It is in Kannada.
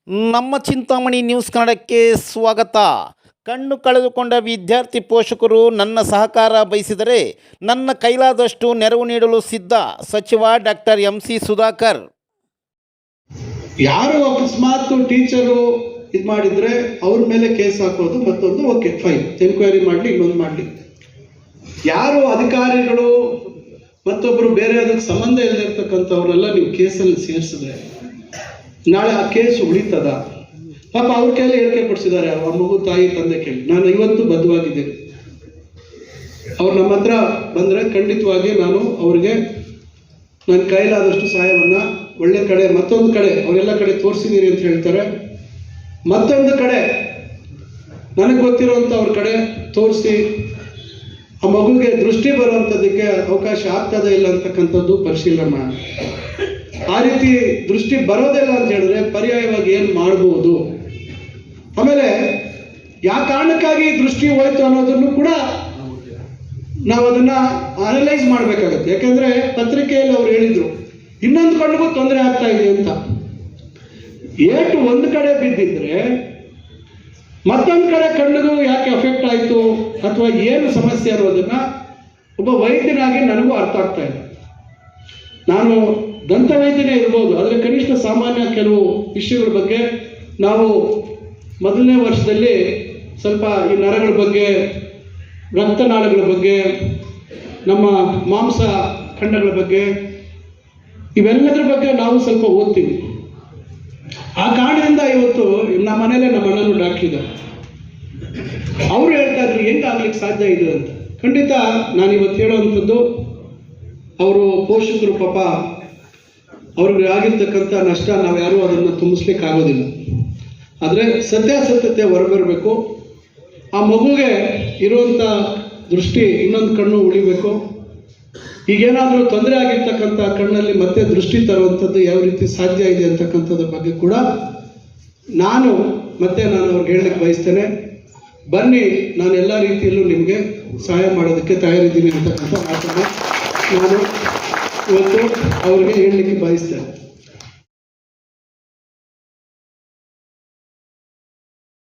ನಮ್ಮ ಚಿಂತಾಮಣಿ ನ್ಯೂಸ್ ಕನ್ನಡಕ್ಕೆ ಸ್ವಾಗತ. ಕಣ್ಣು ಕಳೆದುಕೊಂಡ ವಿದ್ಯಾರ್ಥಿ ಪೋಷಕರು ನನ್ನ ಸಹಕಾರ ಬಯಸಿದರೆ ನನ್ನ ಕೈಲಾದಷ್ಟು ನೆರವು ನೀಡಲು ಸಿದ್ಧ. ಸಚಿವ ಡಾಕ್ಟರ್ MC ಸುಧಾಕರ್. ಯಾರು ಅಕಸ್ಮಾತ್ ಟೀಚರು ಇದು ಮಾಡಿದ್ರೆ ಅವ್ರ ಮೇಲೆ ಕೇಸ್ ಹಾಕೋದು ಮತ್ತೊಂದು, ಓಕೆ ಫೈನ್, ಎನ್ಕ್ವೈರಿ ಮಾಡಲಿ, ಇನ್ನೊಂದು ಮಾಡಲಿ. ಯಾರು ಅಧಿಕಾರಿಗಳು ಮತ್ತೊಬ್ಬರು ಬೇರೆ ಅದಕ್ಕೆ ಸಂಬಂಧ ಇಲ್ಲದಿರ್ತಕ್ಕಂಥವ್ರೆಲ್ಲ ನೀವು ಕೇಸಲ್ಲಿ ಸೇರಿಸಿದ್ರೆ ನಾಳೆ ಆ ಕೇಸ್ ಉಳಿತದ? ಪಾಪ ಅವ್ರ ಕೈಯಲ್ಲಿ ಹೇಳಿಕೆ ಕೊಡಿಸಿದ್ದಾರೆ, ಅವ್ರ ಮಗು ತಾಯಿ ತಂದೆ ಕೇಳಿ. ನಾನು ಇವತ್ತು ಬದ್ಧವಾಗಿದ್ದೇನೆ. ಅವ್ರು ನಮ್ಮ ಹತ್ರ ಬಂದರೆ ಖಂಡಿತವಾಗಿ ನಾನು ಅವ್ರಿಗೆ ನನ್ನ ಕೈಲಾದಷ್ಟು ಸಹಾಯವನ್ನ ಒಳ್ಳೆ ಕಡೆ, ಮತ್ತೊಂದು ಕಡೆ ಅವರೆಲ್ಲ ಕಡೆ ತೋರಿಸಿದ್ದೀರಿ ಅಂತ ಹೇಳ್ತಾರೆ, ಮತ್ತೊಂದು ಕಡೆ ನನಗೆ ಗೊತ್ತಿರುವಂಥ ಅವ್ರ ಕಡೆ ತೋರಿಸಿ ಆ ಮಗುಗೆ ದೃಷ್ಟಿ ಬರುವಂಥದ್ದಕ್ಕೆ ಅವಕಾಶ ಆಗ್ತದೆ ಇಲ್ಲ ಅಂತಕ್ಕಂಥದ್ದು ಪರಿಶೀಲನೆ ಮಾಡಿ, ಆ ರೀತಿ ದೃಷ್ಟಿ ಬರೋದಿಲ್ಲ ಅಂತ ಹೇಳಿದ್ರೆ ಪರ್ಯಾಯವಾಗಿ ಏನು ಮಾಡ್ಬೋದು, ಆಮೇಲೆ ಯಾವ ಕಾರಣಕ್ಕಾಗಿ ದೃಷ್ಟಿ ಹೋಯ್ತು ಅನ್ನೋದನ್ನು ಕೂಡ ನಾವು ಅದನ್ನ ಅನಲೈಸ್ ಮಾಡಬೇಕಾಗತ್ತೆ. ಯಾಕಂದ್ರೆ ಪತ್ರಿಕೆಯಲ್ಲಿ ಅವ್ರು ಹೇಳಿದ್ರು ಇನ್ನೊಂದು ಕಣ್ಣಿಗೂ ತೊಂದರೆ ಆಗ್ತಾ ಇದೆ ಅಂತ. ಏಟು ಒಂದು ಕಡೆ ಬಿದ್ದಿದ್ರೆ ಮತ್ತೊಂದು ಕಡೆ ಕಣ್ಣಿಗೂ ಯಾಕೆ ಎಫೆಕ್ಟ್ ಆಯಿತು ಅಥವಾ ಏನು ಸಮಸ್ಯೆ ಅನ್ನೋದನ್ನ ಒಬ್ಬ ವೈದ್ಯನಾಗಿ ನನಗೂ ಅರ್ಥ ಆಗ್ತಾ ಇದೆ. ನಾನು ದಂತ ವೈದ್ಯನೇ ಇರ್ಬೋದು, ಆದರೆ ಕನಿಷ್ಠ ಸಾಮಾನ್ಯ ಕೆಲವು ವಿಷಯಗಳ ಬಗ್ಗೆ ನಾವು ಮೊದಲನೇ ವರ್ಷದಲ್ಲಿ ಸ್ವಲ್ಪ ಈ ನರಗಳ ಬಗ್ಗೆ, ರಕ್ತನಾಳಗಳ ಬಗ್ಗೆ, ನಮ್ಮ ಮಾಂಸ ಖಂಡಗಳ ಬಗ್ಗೆ, ಇವೆಲ್ಲದರ ಬಗ್ಗೆ ನಾವು ಸ್ವಲ್ಪ ಓದ್ತೀವಿ. ಆ ಕಾರಣದಿಂದ ಇವತ್ತು ನಮ್ಮ ಮನೇಲೆ ನಮ್ಮ ಅಣ್ಣನೂ ಡಾಕ್ಟರ್ ಇದ್ದಾರೆ. ಅವರು ಹೇಳ್ತಾ ಇದ್ರು ಹೆಂಗಾಗ್ಲಿಕ್ಕೆ ಸಾಧ್ಯ ಇದೆ ಅಂತ. ಖಂಡಿತ ನಾನು ಇವತ್ತು ಹೇಳುವಂಥದ್ದು, ಅವರು ಪೋಷಕರು ಪಾಪ ಅವ್ರಿಗೆ ಆಗಿರ್ತಕ್ಕಂಥ ನಷ್ಟ ನಾವು ಯಾರೂ ಅದನ್ನು ತುಂಬಿಸ್ಲಿಕ್ಕೆ ಆಗೋದಿಲ್ಲ. ಆದರೆ ಸತ್ಯಾಸತ್ಯತೆ ಹೊರಬರಬೇಕು. ಆ ಮಗುಗೆ ಇರುವಂಥ ದೃಷ್ಟಿ ಇನ್ನೊಂದು ಕಣ್ಣು ಉಳಿಬೇಕು. ಈಗೇನಾದರೂ ತೊಂದರೆ ಆಗಿರ್ತಕ್ಕಂಥ ಕಣ್ಣಲ್ಲಿ ಮತ್ತೆ ದೃಷ್ಟಿ ತರುವಂಥದ್ದು ಯಾವ ರೀತಿ ಸಾಧ್ಯ ಇದೆ ಅಂತಕ್ಕಂಥದ್ರ ಬಗ್ಗೆ ಕೂಡ ನಾನು ಅವ್ರಿಗೆ ಹೇಳಲಿಕ್ಕೆ ಬಯಸ್ತೇನೆ. ಬನ್ನಿ, ನಾನು ಎಲ್ಲ ರೀತಿಯಲ್ಲೂ ನಿಮಗೆ ಸಹಾಯ ಮಾಡೋದಕ್ಕೆ ತಯಾರಿದ್ದೀನಿ ಅಂತಕ್ಕಂಥ ಮಾತನ್ನು ನಾನು ಇವತ್ತು ಅವ್ರಿಗೆ ಹೇಳಲಿಕ್ಕೆ ಬಯಸ್ತೇನೆ.